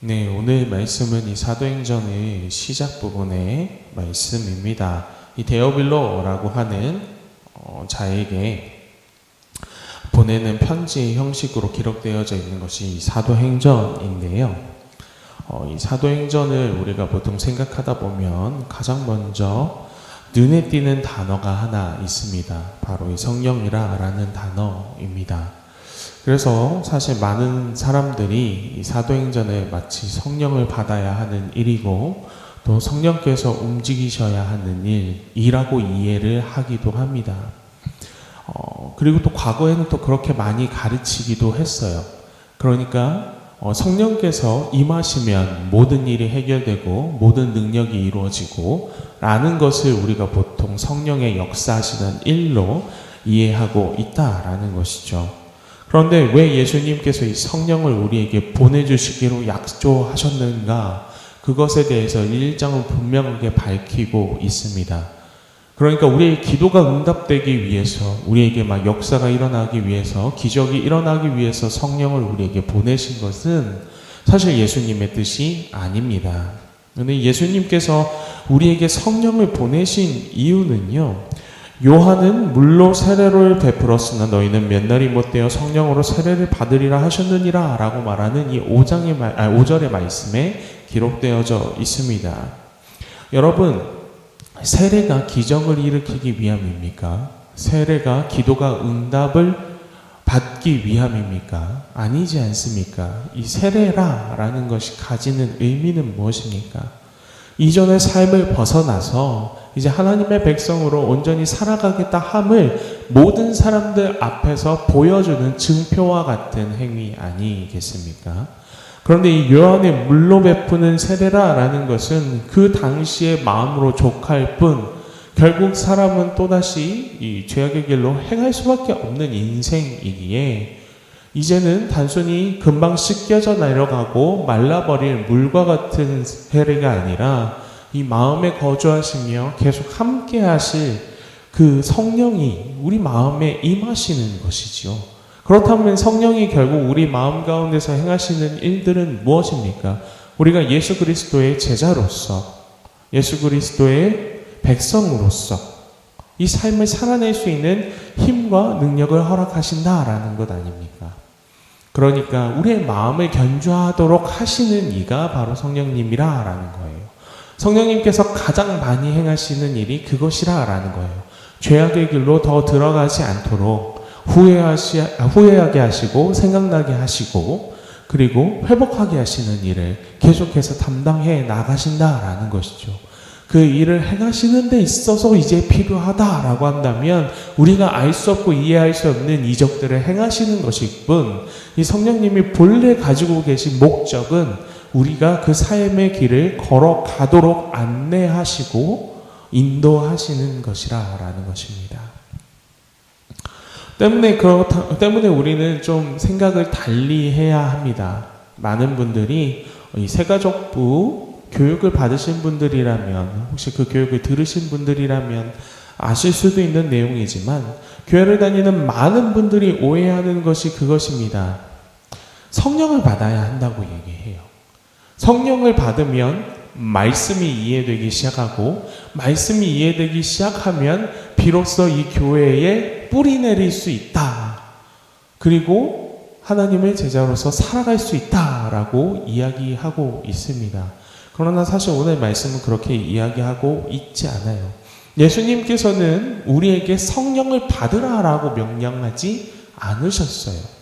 네, 오늘 말씀은 이 사도행전의 시작 부분의 말씀입니다. 이 데오빌로라고 하는 자에게 보내는 편지의 형식으로 기록되어져 있는 것이 이 사도행전인데요. 이 사도행전을 우리가 보통 생각하다 보면 가장 먼저 눈에 띄는 단어가 하나 있습니다. 바로 이 성령이라는 단어입니다. 그래서 사실 많은 사람들이 이 사도행전을 마치 성령을 받아야 하는 일이고 또 성령께서 움직이셔야 하는 일이라고 이해를 하기도 합니다. 그리고 또 과거에는 또 그렇게 많이 가르치기도 했어요. 그러니까 성령께서 임하시면 모든 일이 해결되고 모든 능력이 이루어지고 라는 것을 우리가 보통 성령의 역사하시는 일로 이해하고 있다라는 것이죠. 그런데 왜 예수님께서 이 성령을 우리에게 보내주시기로 약조하셨는가? 그것에 대해서 1장은 분명하게 밝히고 있습니다. 그러니까 우리의 기도가 응답되기 위해서, 우리에게 막 역사가 일어나기 위해서, 기적이 일어나기 위해서 성령을 우리에게 보내신 것은 사실 예수님의 뜻이 아닙니다. 그런데 예수님께서 우리에게 성령을 보내신 이유는요, 요한은 물로 세례를 베풀었으나 너희는 몇 날이 못되어 성령으로 세례를 받으리라 하셨느니라 라고 말하는 이 5절의 말씀에 기록되어져 있습니다. 여러분, 세례가 기적을 일으키기 위함입니까? 세례가 기도가 응답을 받기 위함입니까? 아니지 않습니까? 이 세례라는 것이 가지는 의미는 무엇입니까? 이전의 삶을 벗어나서 이제 하나님의 백성으로 온전히 살아가겠다 함을 모든 사람들 앞에서 보여주는 증표와 같은 행위 아니겠습니까? 그런데 이 요한의 물로 베푸는 세례라는 것은 그 당시의 마음으로 족할 뿐 결국 사람은 또다시 이 죄악의 길로 행할 수밖에 없는 인생이기에 이제는 단순히 금방 씻겨져 내려가고 말라버릴 물과 같은 세례가 아니라 이 마음에 거주하시며 계속 함께 하실 그 성령이 우리 마음에 임하시는 것이죠. 그렇다면 성령이 결국 우리 마음 가운데서 행하시는 일들은 무엇입니까? 우리가 예수 그리스도의 제자로서, 예수 그리스도의 백성으로서 이 삶을 살아낼 수 있는 힘과 능력을 허락하신다라는 것 아닙니까? 그러니까 우리의 마음을 견주하도록 하시는 이가 바로 성령님이라라는 거예요. 성령님께서 가장 많이 행하시는 일이 그것이라라는 거예요. 죄악의 길로 더 들어가지 않도록 후회하게 하시고 생각나게 하시고 그리고 회복하게 하시는 일을 계속해서 담당해 나가신다라는 것이죠. 그 일을 행하시는 데 있어서 이제 필요하다라고 한다면 우리가 알 수 없고 이해할 수 없는 이적들을 행하시는 것일 뿐 이 성령님이 본래 가지고 계신 목적은 우리가 그 삶의 길을 걸어가도록 안내하시고 인도하시는 것이라는 것입니다. 때문에 우리는 좀 생각을 달리 해야 합니다. 많은 분들이 이 새가족부 교육을 받으신 분들이라면, 혹시 그 교육을 들으신 분들이라면 아실 수도 있는 내용이지만 교회를 다니는 많은 분들이 오해하는 것이 그것입니다. 성령을 받아야 한다고 얘기해요. 성령을 받으면 말씀이 이해되기 시작하고 말씀이 이해되기 시작하면 비로소 이 교회에 뿌리 내릴 수 있다. 그리고 하나님의 제자로서 살아갈 수 있다라고 이야기하고 있습니다. 그러나 사실 오늘 말씀은 그렇게 이야기하고 있지 않아요. 예수님께서는 우리에게 성령을 받으라라고 명령하지 않으셨어요.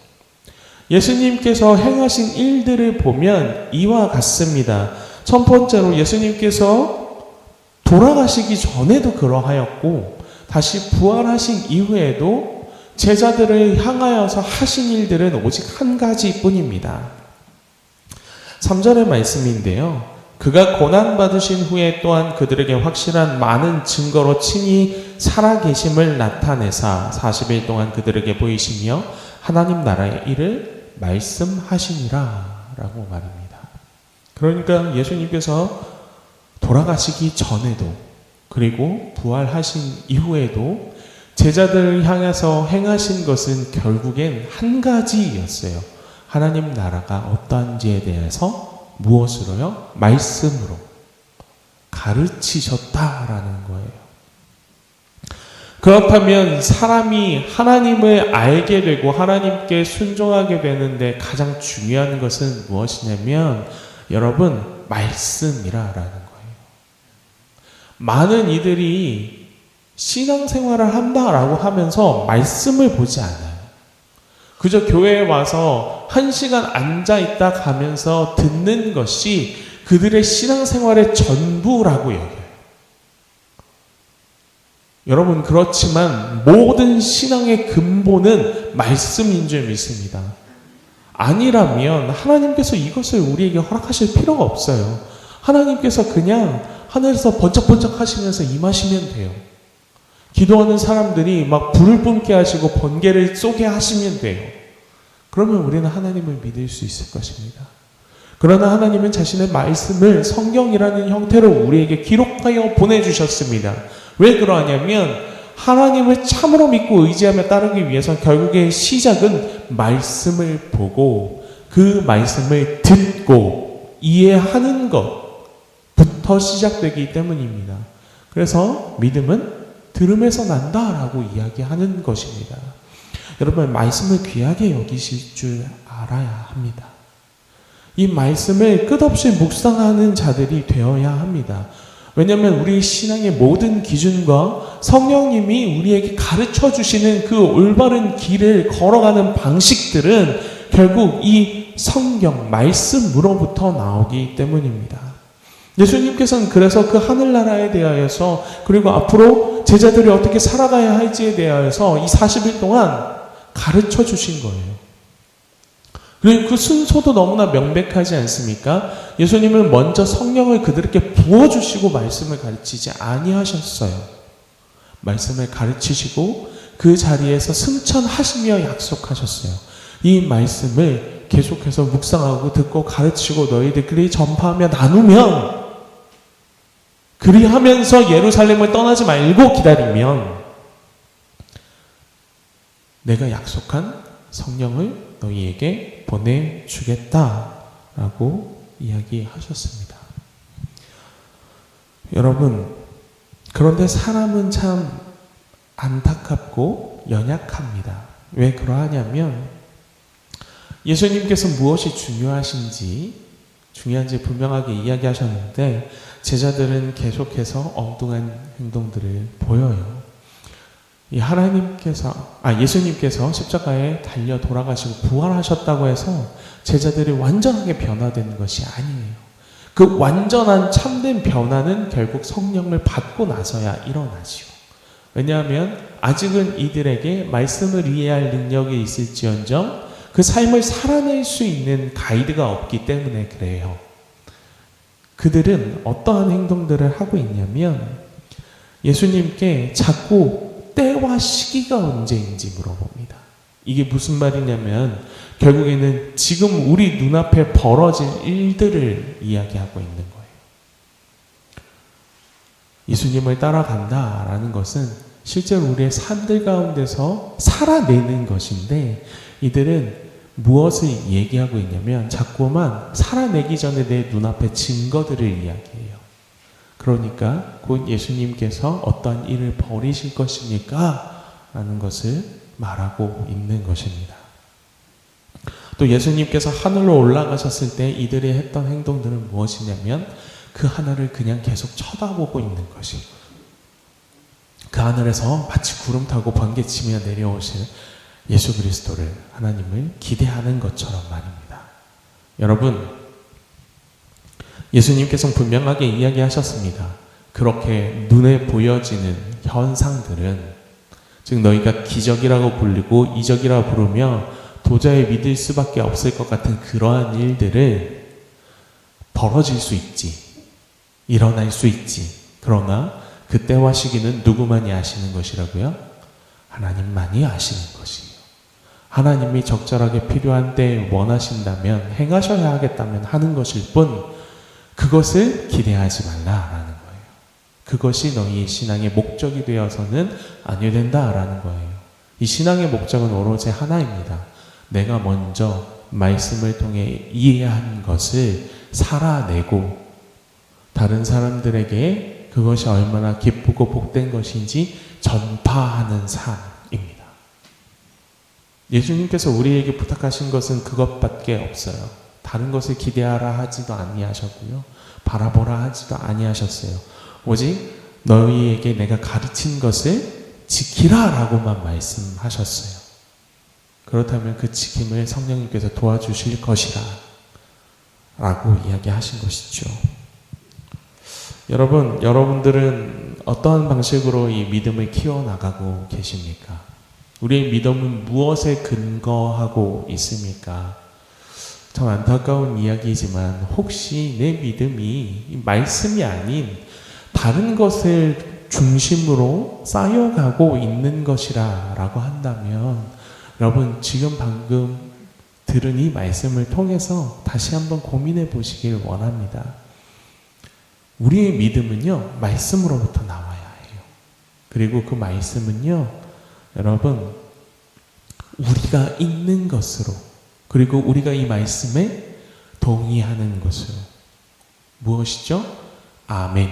예수님께서 행하신 일들을 보면 이와 같습니다. 첫 번째로 예수님께서 돌아가시기 전에도 그러하였고 다시 부활하신 이후에도 제자들을 향하여서 하신 일들은 오직 한 가지뿐입니다. 3절의 말씀인데요. 그가 고난받으신 후에 또한 그들에게 확실한 많은 증거로 친히 살아계심을 나타내사 40일 동안 그들에게 보이시며 하나님 나라의 일을 말씀하시니라 라고 말합니다. 그러니까 예수님께서 돌아가시기 전에도 그리고 부활하신 이후에도 제자들을 향해서 행하신 것은 결국엔 한 가지였어요. 하나님 나라가 어떠한지에 대해서 무엇으로요? 말씀으로 가르치셨다라는 거예요. 그렇다면 사람이 하나님을 알게 되고 하나님께 순종하게 되는데 가장 중요한 것은 무엇이냐면 여러분, 말씀이라는 거예요. 많은 이들이 신앙생활을 한다라고 하면서 말씀을 보지 않아요. 그저 교회에 와서 1시간 앉아있다 가면서 듣는 것이 그들의 신앙생활의 전부라고 여겨요. 여러분, 그렇지만 모든 신앙의 근본은 말씀인 줄 믿습니다. 아니라면 하나님께서 이것을 우리에게 허락하실 필요가 없어요. 하나님께서 그냥 하늘에서 번쩍번쩍 하시면서 임하시면 돼요. 기도하는 사람들이 막 불을 뿜게 하시고 번개를 쏘게 하시면 돼요. 그러면 우리는 하나님을 믿을 수 있을 것입니다. 그러나 하나님은 자신의 말씀을 성경이라는 형태로 우리에게 기록하여 보내주셨습니다. 왜 그러하냐면 하나님을 참으로 믿고 의지하며 따르기 위해서 결국의 시작은 말씀을 보고 그 말씀을 듣고 이해하는 것부터 시작되기 때문입니다. 그래서 믿음은 들음에서 난다라고 이야기하는 것입니다. 여러분, 말씀을 귀하게 여기실 줄 알아야 합니다. 이 말씀을 끝없이 묵상하는 자들이 되어야 합니다. 왜냐하면 우리 신앙의 모든 기준과 성령님이 우리에게 가르쳐 주시는 그 올바른 길을 걸어가는 방식들은 결국 이 성경, 말씀으로부터 나오기 때문입니다. 예수님께서는 그래서 그 하늘나라에 대하여서 그리고 앞으로 제자들이 어떻게 살아가야 할지에 대하여서 이 40일 동안 가르쳐 주신 거예요. 그리고 그 순서도 너무나 명백하지 않습니까? 예수님은 먼저 성령을 그들에게 부어주시고 말씀을 가르치지 아니하셨어요. 말씀을 가르치시고 그 자리에서 승천하시며 약속하셨어요. 이 말씀을 계속해서 묵상하고 듣고 가르치고 너희들끼리 전파하며 나누면, 그리하면서 예루살렘을 떠나지 말고 기다리면 내가 약속한 성령을 너희에게 보내주겠다라고 이야기하셨습니다. 여러분, 그런데 사람은 참 안타깝고 연약합니다. 왜 그러하냐면 예수님께서 무엇이 중요한지 분명하게 이야기하셨는데 제자들은 계속해서 엉뚱한 행동들을 보여요. 예수님께서 십자가에 달려 돌아가시고 부활하셨다고 해서 제자들이 완전하게 변화된 것이 아니에요. 그 완전한 참된 변화는 결국 성령을 받고 나서야 일어나지요. 왜냐하면 아직은 이들에게 말씀을 이해할 능력이 있을지언정 그 삶을 살아낼 수 있는 가이드가 없기 때문에 그래요. 그들은 어떠한 행동들을 하고 있냐면 예수님께 자꾸 때와 시기가 언제인지 물어봅니다. 이게 무슨 말이냐면 결국에는 지금 우리 눈앞에 벌어질 일들을 이야기하고 있는 거예요. 예수님을 따라간다라는 것은 실제로 우리의 삶들 가운데서 살아내는 것인데 이들은 무엇을 얘기하고 있냐면 자꾸만 살아내기 전에 내 눈앞에 증거들을 이야기해요. 그러니까 곧 예수님께서 어떠한 일을 벌이실 것입니까? 라는 것을 말하고 있는 것입니다. 또 예수님께서 하늘로 올라가셨을 때 이들이 했던 행동들은 무엇이냐면 그 하늘을 그냥 계속 쳐다보고 있는 것이에요. 그 하늘에서 마치 구름 타고 번개치며 내려오실 예수 그리스도를, 하나님을 기대하는 것처럼 말입니다. 여러분, 예수님께서는 분명하게 이야기하셨습니다. 그렇게 눈에 보여지는 현상들은, 즉 너희가 기적이라고 불리고 이적이라고 부르며 도저히 믿을 수밖에 없을 것 같은 그러한 일들을 벌어질 수 있지, 일어날 수 있지. 그러나 그때와 시기는 누구만이 아시는 것이라고요? 하나님만이 아시는 것이에요. 하나님이 적절하게 필요한 때에 원하신다면, 행하셔야 하겠다면 하는 것일 뿐 그것을 기대하지 말라라는 거예요. 그것이 너희의 신앙의 목적이 되어서는 아니 된다라는 거예요. 이 신앙의 목적은 오로지 하나입니다. 내가 먼저 말씀을 통해 이해한 것을 살아내고 다른 사람들에게 그것이 얼마나 기쁘고 복된 것인지 전파하는 삶입니다. 예수님께서 우리에게 부탁하신 것은 그것밖에 없어요. 다른 것을 기대하라 하지도 아니하셨고요. 바라보라 하지도 아니하셨어요. 오직 너희에게 내가 가르친 것을 지키라 라고만 말씀하셨어요. 그렇다면 그 지킴을 성령님께서 도와주실 것이라 라고 이야기하신 것이죠. 여러분들은 어떠한 방식으로 이 믿음을 키워나가고 계십니까? 우리의 믿음은 무엇에 근거하고 있습니까? 참 안타까운 이야기이지만 혹시 내 믿음이 말씀이 아닌 다른 것을 중심으로 쌓여가고 있는 것이라 라고 한다면 여러분 지금 방금 들은 이 말씀을 통해서 다시 한번 고민해 보시길 원합니다. 우리의 믿음은요 말씀으로부터 나와야 해요. 그리고 그 말씀은요 여러분 우리가 읽는 것으로 그리고 우리가 이 말씀에 동의하는 것으로 무엇이죠? 아멘.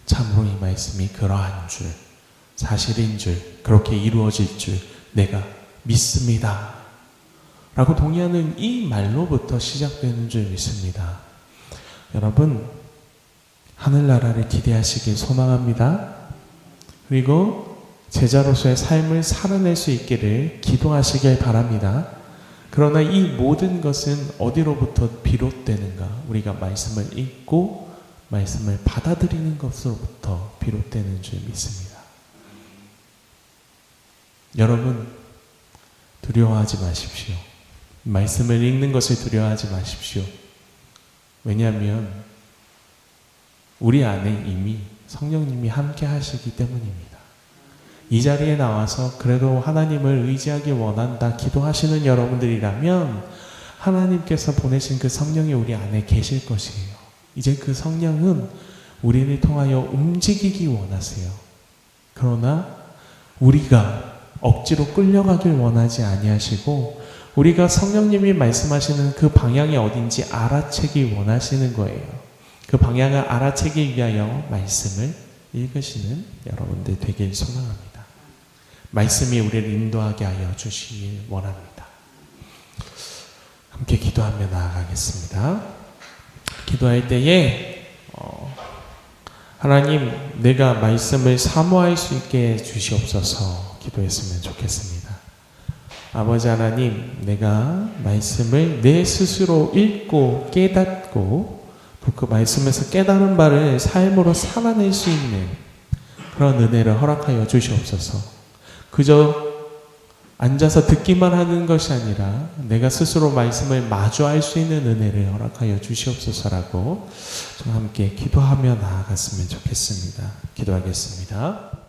참으로 이 말씀이 그러한 줄 사실인 줄 그렇게 이루어질 줄 내가 믿습니다 라고 동의하는 이 말로부터 시작되는 줄 믿습니다. 여러분 하늘나라를 기대하시길 소망합니다. 그리고 제자로서의 삶을 살아낼 수 있기를 기도하시길 바랍니다. 그러나 이 모든 것은 어디로부터 비롯되는가? 우리가 말씀을 읽고 말씀을 받아들이는 것으로부터 비롯되는 줄 믿습니다. 여러분 두려워하지 마십시오. 말씀을 읽는 것을 두려워하지 마십시오. 왜냐하면 우리 안에 이미 성령님이 함께 하시기 때문입니다. 이 자리에 나와서 그래도 하나님을 의지하기 원한다 기도하시는 여러분들이라면 하나님께서 보내신 그 성령이 우리 안에 계실 것이에요. 이제 그 성령은 우리를 통하여 움직이기 원하세요. 그러나 우리가 억지로 끌려가길 원하지 아니하시고 우리가 성령님이 말씀하시는 그 방향이 어딘지 알아채기 원하시는 거예요. 그 방향을 알아채기 위하여 말씀을 읽으시는 여러분들 되길 소망합니다. 말씀이 우리를 인도하게 하여 주시길 원합니다. 함께 기도하며 나아가겠습니다. 기도할 때에 하나님 내가 말씀을 사모할 수 있게 주시옵소서 기도했으면 좋겠습니다. 아버지 하나님 내가 말씀을 내 스스로 읽고 깨닫고 또 그 말씀에서 깨달은 바를 삶으로 살아낼 수 있는 그런 은혜를 허락하여 주시옵소서. 그저 앉아서 듣기만 하는 것이 아니라 내가 스스로 말씀을 마주할 수 있는 은혜를 허락하여 주시옵소서라고 좀 함께 기도하며 나아갔으면 좋겠습니다. 기도하겠습니다.